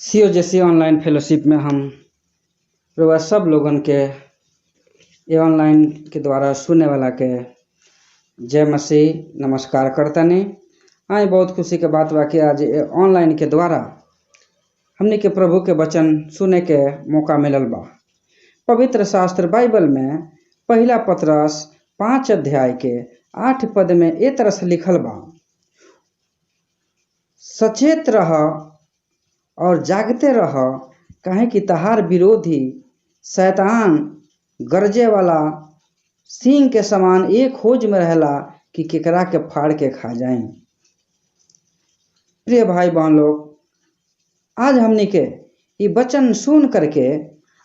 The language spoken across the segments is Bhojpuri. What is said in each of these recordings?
सीओजेसी ऑनलाइन फेलोशिप में हम रउआ सब लोगन के ये ऑनलाइन के द्वारा सुने वाला के जय मसीह नमस्कार करतनी। आई बहुत खुशी के बात बा कि आज ये ऑनलाइन के द्वारा हमनी के प्रभु के वचन सुने के मौका मिलल बा। पवित्र शास्त्र बाइबल में पहला पतरस 5 अध्याय के 8 पद में ए तरह से लिखल बा, सचेत रह और जागते रह, काहे कि तहार विरोधी शैतान गरजे वाला सिंह के समान एक खोज में रहेला कि केकरा के फाड़ के खा जाए। प्रिय भाई बहन लोग, आज हमनी के ये वचन सुन करके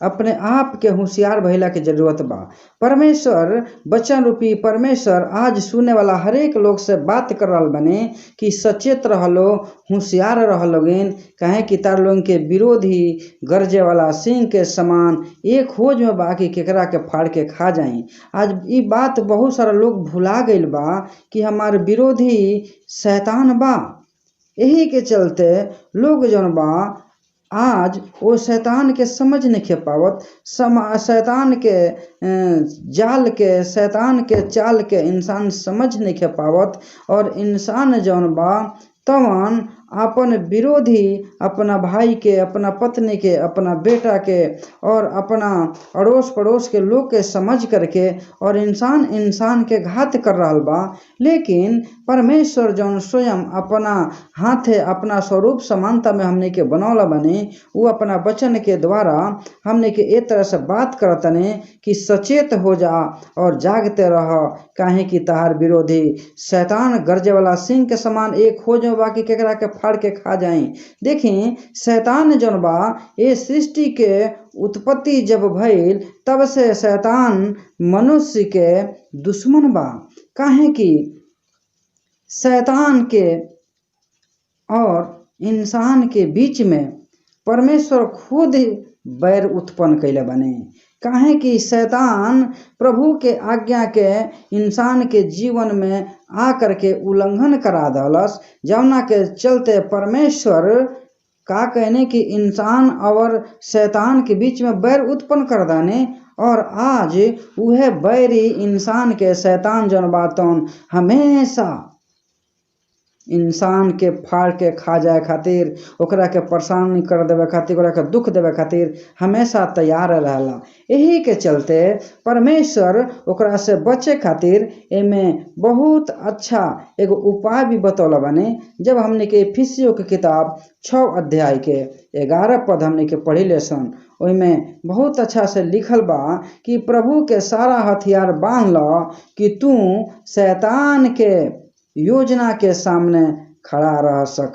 अपने आप के होशियार भइला के जरूरत बा। परमेश्वर वचन रूपी परमेश्वर आज सुने वाला हर एक लोग से बात कर रहल बने कि सचेत रहलो, होशियार रहलोगिन, काहे कि तार लोगन के विरोधी गरजे वाला सिंह के समान एक खोज में बा कि केकरा के फाड़ के खा जाई। आज ये बात बहुत सारा लोग भुला गइल बा कि हमार विरोधी शैतान बा। यही के चलते लोग जौन बा आज वो शैतान के समझ नहीं पावत, शैतान के जाल के, शैतान के चाल के इंसान समझ नहीं पावत। और इंसान जौन बा तवन अपन विरोधी, अपना भाई के, अपना पत्नी के, अपना बेटा के और अपना अड़ोस पड़ोस के लोग के समझ करके और इंसान के घात कर रहा बा। लेकिन परमेश्वर जौन स्वयं अपना हाथे अपना स्वरूप समानता में हमने के बनौला बने, वो अपना वचन के द्वारा हमने के एक तरह से बात करतने कि सचेत हो जा और जागते रह, काहे कि तहार विरोधी शैतान गरजे वाला सिंह के समान एक खोज में बा कि केकरा के फाड़ के खा जाए। देखी, शैतान जौन बा ये सृष्टि के उत्पत्ति जब भइल तब से शैतान मनुष्य के दुश्मन बा। काहे कि शैतान के और इंसान के बीच में परमेश्वर खुद बैर उत्पन्न कैले बने। काहे कि शैतान प्रभु के आज्ञा के इंसान के जीवन में आकर के उल्लंघन करा दलस, जौना के चलते परमेश्वर का कहने कि इंसान और शैतान के बीच में बैर उत्पन्न कर दाने। और आज वह बैरी इंसान के शैतान जौन बातन हमेशा इंसान के फाड़ के खा जाए खातिर, ओकरा के परेशानी कर देवे खातिर, ओकरा के दुख देवे खातिर हमेशा तैयार रहला। यही के चलते परमेश्वर ओकरा से बचे खातिर एमे बहुत अच्छा एगो उपाय भी बतौला बने। जब हमने के इफिसियों के किताब 6 अध्याय के 11 पद हमने के पढ़ी लेसन, ओइमें बहुत अच्छा से लिखल बा कि प्रभु के सारा हथियार बांध लो कि तू शैतान के योजना के सामने खड़ा रह सक।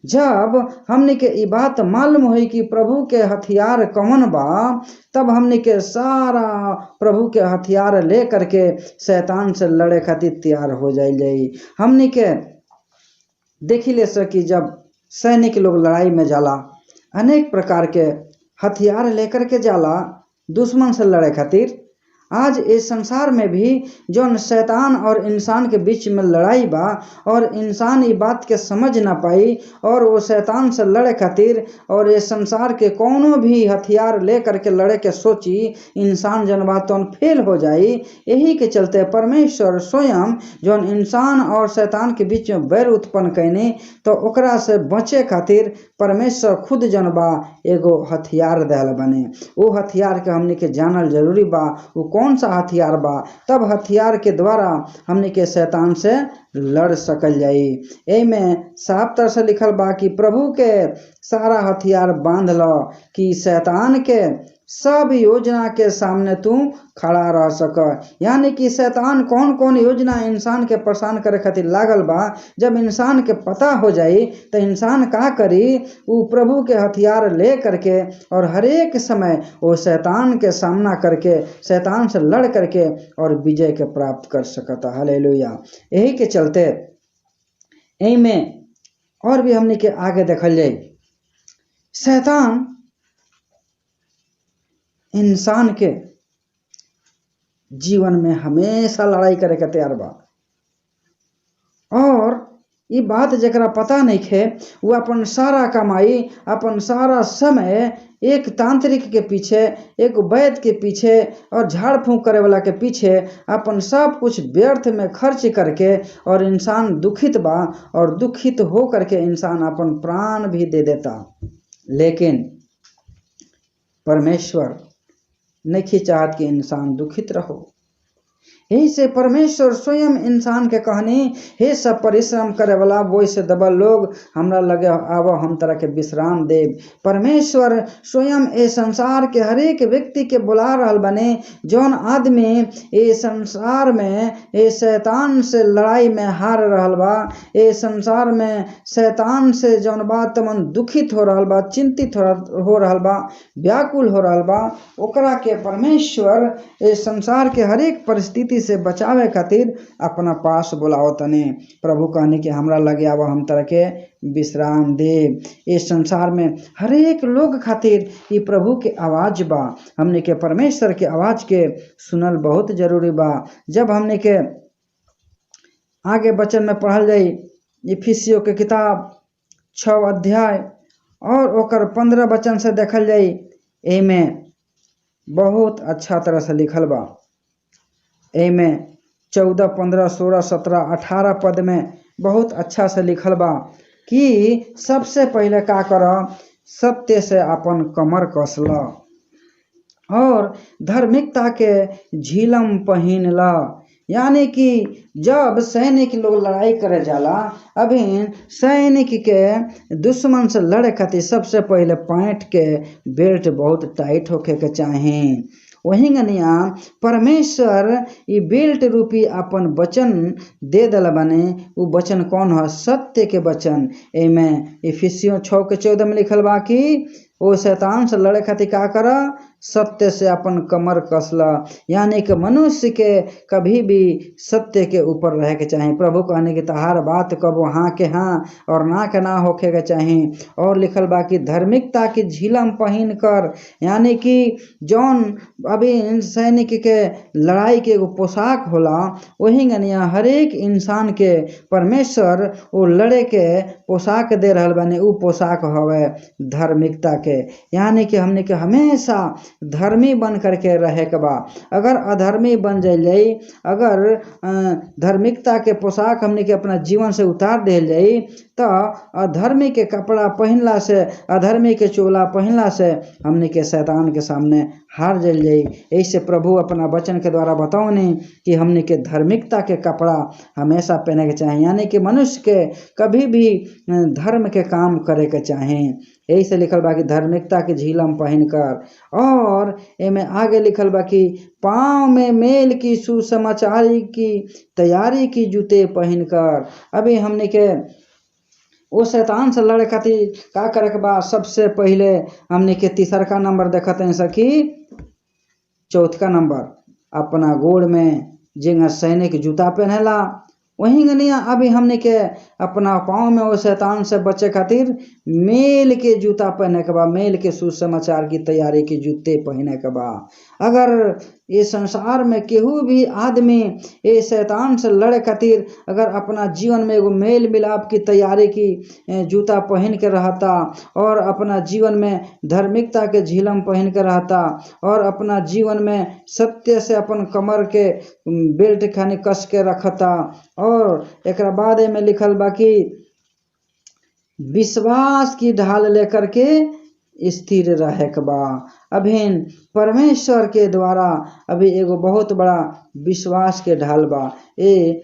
जब हमने के ये बात मालूम हुई कि प्रभु के हथियार कौन बा, तब हमने के सारा प्रभु के हथियार ले करके शैतान से लड़े खातिर तैयार हो जाई। हमने के देखी ले सकी जब सैनिक लोग लड़ाई में जाला, अनेक प्रकार के हथियार लेकर के जाला दुश्मन से लड़े खातिर। आज इस संसार में भी जौन शैतान और इंसान के बीच में लड़ाई बा और इंसान ये बात के समझ ना पाई और वो शैतान से लड़े खातिर और इस संसार के कोनो भी हथियार ले करके लड़े के सोची, इंसान जौन बात फेल हो जाई। यही के चलते परमेश्वर स्वयं जौन इंसान और शैतान के बीच में बैर उत्पन्न कैने, तो ओकरा से बचे खातिर परमेश्वर खुद जौन बा एगो हथियार देल बने। वो हथियार के हमने के जानल जरूरी बा, वो कौन सा हथियार बा, तब हथियार के द्वारा हमने के शैतान से लड़ सकल जाई। एमे साफ तरह से लिखल बा कि प्रभु के सारा हथियार बांध लो कि शैतान के सब योजना के सामने तू खड़ा रह सक। यानी कि शैतान कौन कौन योजना इंसान के परेशान करे खातिर लागल बा, जब इंसान के पता हो जाई तो इंसान का करी, वो प्रभु के हथियार ले करके और हर एक समय वो शैतान के सामना करके, शैतान से लड़ करके और विजय के प्राप्त कर सकता। हालेलुया। यही के चलते यही में और भी हमने के आगे देखल जाए, शैतान इंसान के जीवन में हमेशा लड़ाई करे के तैयार बा। और ये बात जरा पता नहीं खे वो अपन सारा कमाई अपन सारा समय एक तांत्रिक के पीछे एक वैद्य के पीछे और झाड़ फूंक करे वाला के पीछे अपन सब कुछ व्यर्थ में खर्च करके और इंसान दुखित बा और दुखित हो करके इंसान अपन प्राण भी दे देता। लेकिन परमेश्वर नहीं चाहत कि इंसान दुखित रहो। यही से परमेश्वर स्वयं इंसान के कहनी हे सब परिश्रम करे वाला बोझ से दबल लोग हमरा लगे आव हम तरह के विश्राम देव। परमेश्वर स्वयं ए संसार के हरेक व्यक्ति के बुला रहल बने जौन आदमी ए संसार में ए शैतान से लड़ाई में हार रहल बा, ए संसार में शैतान से जौन बात मन दुखित हो रहल बा, चिंतित हो रहल बा, व्याकुल हो रहल बा, ओकरा के परमेश्वर ए संसार के हरेक परिस्थिति से बचावे खातिर अपना पास बुलाओ तने। प्रभु कहने कि हमरा लगे आवा हम तरह के विश्राम दे। इस संसार में हरेक लोग खातिर ये प्रभु के आवाज बा। हमने के परमेश्वर के आवाज के सुनल बहुत जरूरी बा। जब हमने के आगे वचन में पढ़ल जाई इफिसियों के किताब 6 अध्याय और ओकर 15 वचन से देखल जाई, एमे बहुत अच्छा तरह से लिखल बा। एमे 14, 15, 16, 17, 18 पद में बहुत अच्छा से लिखल बा कि सबसे पहले का कर, सत्य से अपन कमर कसला और धार्मिकता के झिलम पहिन ला। यानी कि जब सैनिक लोग लड़ाई करे जाला, अभी सैनिक के दुश्मन से लड़े खातिर सबसे पहले पैंट के बेल्ट बहुत टाइट होके के चाही। वही गनिया परमेश्वर ये बेल्ट रूपी अपन वचन दे दल बने। वो वचन कौन है? सत्य के वचन। एमे इफिसियों 6:14 में लिखल बा कि वो शैतान से लड़े खातिर का कर, सत्य से अपन कमर कसला। यानी कि मनुष्य के कभी भी सत्य के ऊपर रहे के चाहिए। प्रभु कहने की तहार बात कबो हाँ के हाँ और ना के ना होके के चाहिए। और लिखल बा कि धार्मिकता की झिलम पहिन कर, यानी कि जौन अभी सैनिक के लड़ाई के एगो पोशाक होला, वही गनिया हरेक इंसान के परमेश्वर वो लड़े के पोशाक दे रहल बने। उ पोशाक हवे धार्मिकता के। यानी कि हमने के हमेशा धर्मी बन करके रहे के बा। अगर अधर्मी बन जाई, अगर धार्मिकता के पोशाक हमने के अपना जीवन से उतार देल जाई, तो अधर्मी के कपड़ा पहनला से, अधर्मी के चोला पहनला से हमने के शैतान के सामने हार जल जाई। ऐसे प्रभु अपना वचन के द्वारा बताओने कि हमने के धार्मिकता के कपड़ा हमेशा पहने के चाहिए। यानी कि मनुष्य के कभी भी धर्म के काम करे के चाहे। यही से लिखल बा कि धार्मिकता के झिलम पहन कर, और एमे आगे लिखल बा कि पाँव में मेल की सुसमाचारी की तैयारी की जूते पहन कर। अभी हमने के वो शैतान से लड़े खातिर का करे के बा? सबसे पहले हमने के तीसरका नंबर देखते हैं सखी, चौथा नंबर अपना गोड़ में जिंगा सैनिक जूता पहनेला, वही गनिया अभी हमने के अपना पाँव में वो शैतान से बचे खातिर मेल के जूता पहने के बा, मेल के सुसमाचार की तैयारी के जूते पहने के बा। अगर ये संसार में केहू भी आदमी ये शैतान से लड़े खातिर अगर अपना जीवन में एगो मेल मिलाप की तैयारी की जूता पहन के रहता और अपना जीवन में धार्मिकता के झिलम पहन के रहता और अपना जीवन में सत्य से अपन कमर के बेल्ट खानी कस के रखता, और एक बाद में लिखल बा कि विश्वास की ढाल लेकर के स्थिर रहे के बा। अभी परमेश्वर के द्वारा अभी एगो बहुत बड़ा विश्वास के ढाल बा। ये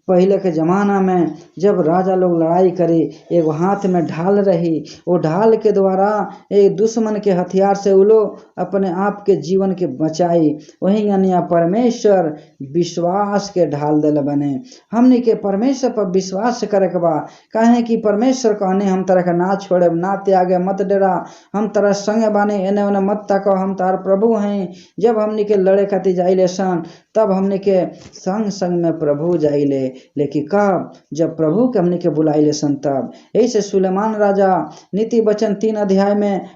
पहले के जमाना में जब राजा लोग लड़ाई करे, एगो हाथ में ढाल रही, वो ढाल के द्वारा एक दुश्मन के हथियार से वो लोग अपने आप के जीवन के बचाई। वही यानी परमेश्वर विश्वास के ढाल दल बने। हमने के परमेश्वर पर विश्वास करे के बा। काहे कि परमेश्वर कहने हम तरह के ना छोड़े, ना त्यागे, मत डरा, हम तरह संगे बाने, एने ओने मत तक हम तार प्रभु हैं। जब हमने के लड़े खातिर जाइले सन तब हमने के संग संग में प्रभु जाइले, लेकिन कब जब प्रभु के हमने के बुलाइले सन तब। ऐसे सुलेमान राजा नीति वचन 3 अध्याय में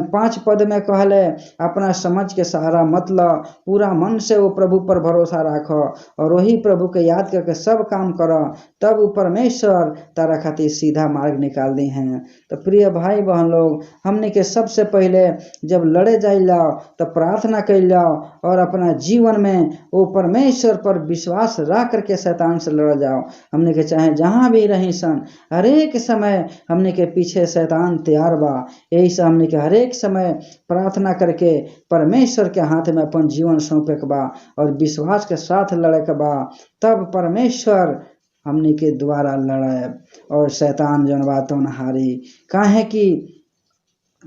5 पद में कहले, अपना समझ के सहारा मत ल, पूरा मन से वो प्रभु पर भरोसा राख और वही प्रभु के याद करके सब काम कर, तब वो परमेश्वर तारा खातिर सीधा मार्ग निकाल दी हैं। तो प्रिय भाई बहन लोग, हमने के सबसे पहले जब लड़े जाइला तो प्रार्थना कैला और अपना जीवन में वो परमेश्वर पर विश्वास रख करके शैतान से लड़ जाओ। हमने के चाहे जहाँ भी रही सन, हर एक समय हमने के पीछे शैतान तैयार बा। यही से हमने के हर एक समय प्रार्थना करके परमेश्वर के हाथ में अपन जीवन सौंपे के बा और विश्वास के साथ लड़े के बा, तब परमेश्वर हमने के द्वारा लड़े और शैतान जौन बा तौन हारी। काहे कि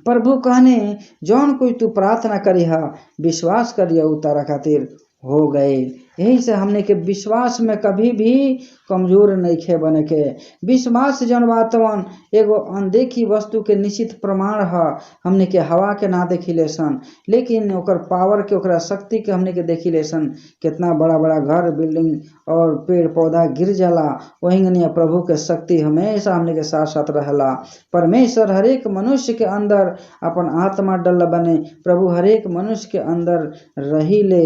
प्रभु कहने जौन कोई तू प्रार्थना करिहा विश्वास करिया तारा खातिर हो गए। यही से हमने के विश्वास में कभी भी कमजोर नहीं खे बने के। विश्वास जौन बातवन एगो अनदेखी वस्तु के निश्चित प्रमाण है। हमने के हवा के ना देखी ले सन, लेकिन ओकर पावर के ओकरा शक्ति के हमने के देखी ले सन। कितना बड़ा बड़ा घर बिल्डिंग और पेड़ पौधा गिर जाला, वही प्रभु के शक्ति हमेशा हमने के साथ साथ रहला। परमेश्वर हर एक मनुष्य के अंदर अपन आत्मा डल बने, प्रभु हर एक मनुष्य के अंदर रही ले।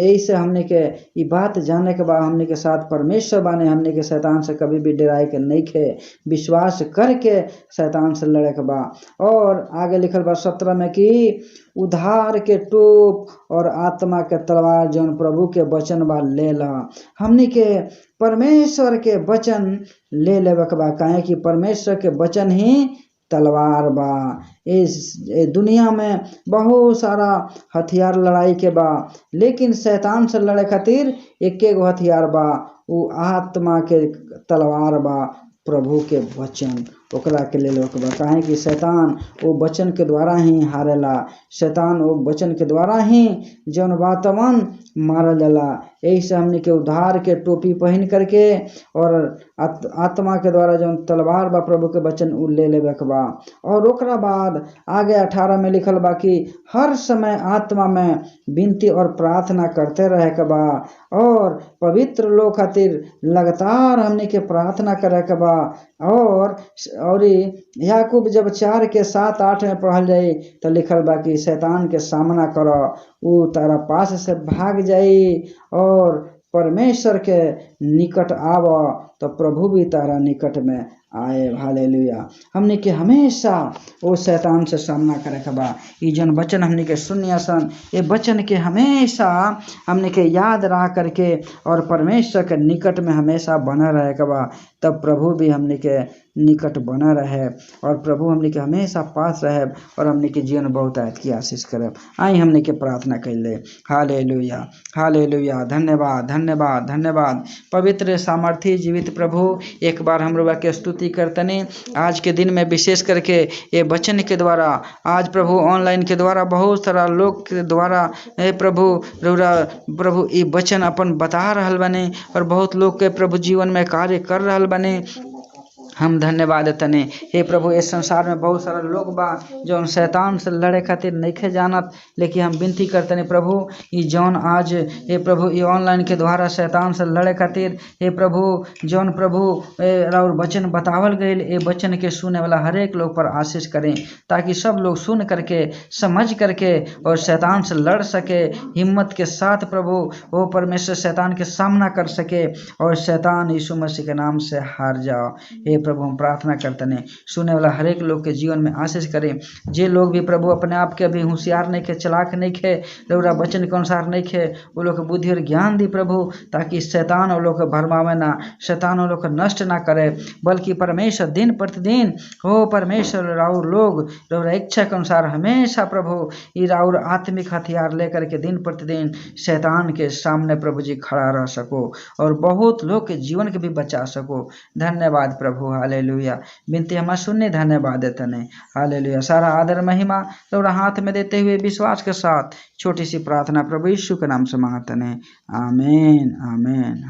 ऐसे हमने के ये बात जाने के बाद हमने के साथ परमेश्वर बाने, हमने के शैतान से कभी भी डराए के नहीं खे, विश्वास करके शैतान से लड़े के बा। और आगे लिखल बा 17 में कि उधार के टोप और आत्मा के तलवार जौन प्रभु के वचन बा ले ला। हमने के परमेश्वर के वचन ले लेवे के बा, काहे कि परमेश्वर के वचन ही तलवार बा। इस दुनिया में बहुत सारा हथियार लड़ाई के बा, लेकिन शैतान से लड़े खातिर एक हथियार बा, वो आत्मा के तलवार बा, प्रभु के वचन। ओकरा के ले लो बा, काहे कि शैतान वो वचन के द्वारा ही हारेला। शैतान वो वचन के द्वारा ही जौन वातवन मारल जाला। यही से हमने के उधार के टोपी पहन करके और आत्मा के द्वारा जौन तलवार बा प्रभु के वचन उ ले लेवे के बा। और ओकरा बाद आगे 18 में लिखल बा कि हर समय आत्मा में विनती और प्रार्थना करते रहे के बा और पवित्र लोग खातिर लगातार हमने के प्रार्थना करे के बा। और याकूब जब 4 के 7-8 में पढ़ल जाई तो लिखल बा कि शैतान के सामना करो, उ तारा पास से भाग जाई और परमेश्वर के निकट आव तो प्रभु भी तारा निकट में आए। हालेलुया। हमने के हमेशा वो शैतान से सामना करे के बा। ये जन वचन हमने के सुनिया सन, ये वचन के हमेशा हमने के याद रह करके और परमेश्वर के निकट में हमेशा बना रहे के बा, तब प्रभु भी हमने के निकट बना रहे और प्रभु हमने के हमेशा पास रहे और हमने के जीवन बहुत आयत की आशीष करे। आई हमने के प्रार्थना कर ले। Hallelujah, hallelujah. धन्यवाद, धन्यवाद, धन्यवाद पवित्र सामर्थी जीवित प्रभु। एक बार हम लोग के स्तुति करतने आज के दिन में, विशेष करके ये वचन के द्वारा आज प्रभु ऑनलाइन के द्वारा बहुत सारा लोग के द्वारा प्रभु ये वचन अपन बता रहल बने और बहुत लोग के प्रभु जीवन में कार्य कर रहल बने। हम धन्यवाद तने। हे प्रभु, इस संसार में बहुत सारा लोग बा जौन शैतान से लड़े खातिर नहीं जानत, लेकिन हम विनती करते हैं प्रभु ये जौन आज हे प्रभु ये ऑनलाइन के द्वारा शैतान से लड़े खातिर हे प्रभु जौन प्रभु और वचन बतावल गए, ये वचन के सुने वाला हर एक लोग पर आशीष करें, ताकि सब लोग सुन करके समझ करके और शैतान से लड़ सके हिम्मत के साथ। प्रभु वो परमेश्वर शैतान के सामना कर सके और शैतान यीशु मसीह के नाम से हार जाओ। हे प्रभु हम प्रार्थना करते हैं सुने वाला हर एक लोग के जीवन में आशीष करें। जे लोग भी प्रभु अपने आप के अभी होशियार नहीं खे, चलाक नहीं खे, रउरा वचन के अनुसार नहीं खे, वो लोग के बुद्धि और ज्ञान दी प्रभु, ताकि शैतान वो लोग के भरमावे ना, शैतान वो लोग के नष्ट ना करे, बल्कि परमेश्वर दिन प्रतिदिन हो परमेश्वर राउर लोग रउरा इच्छा के अनुसार हमेशा प्रभु ये राउर आत्मिक हथियार लेकर के दिन प्रतिदिन शैतान के सामने प्रभु जी खड़ा रह सको और बहुत लोग के जीवन के भी बचा सको। धन्यवाद प्रभु। हालेलुया। विनती हमारा सुनने धन्यवाद देते हैं। हालेलुया। सारा आदर महिमा तो हाथ में देते हुए विश्वास के साथ छोटी सी प्रार्थना प्रभु यीशु के नाम से मांगते हैं। आमीन, आमीन।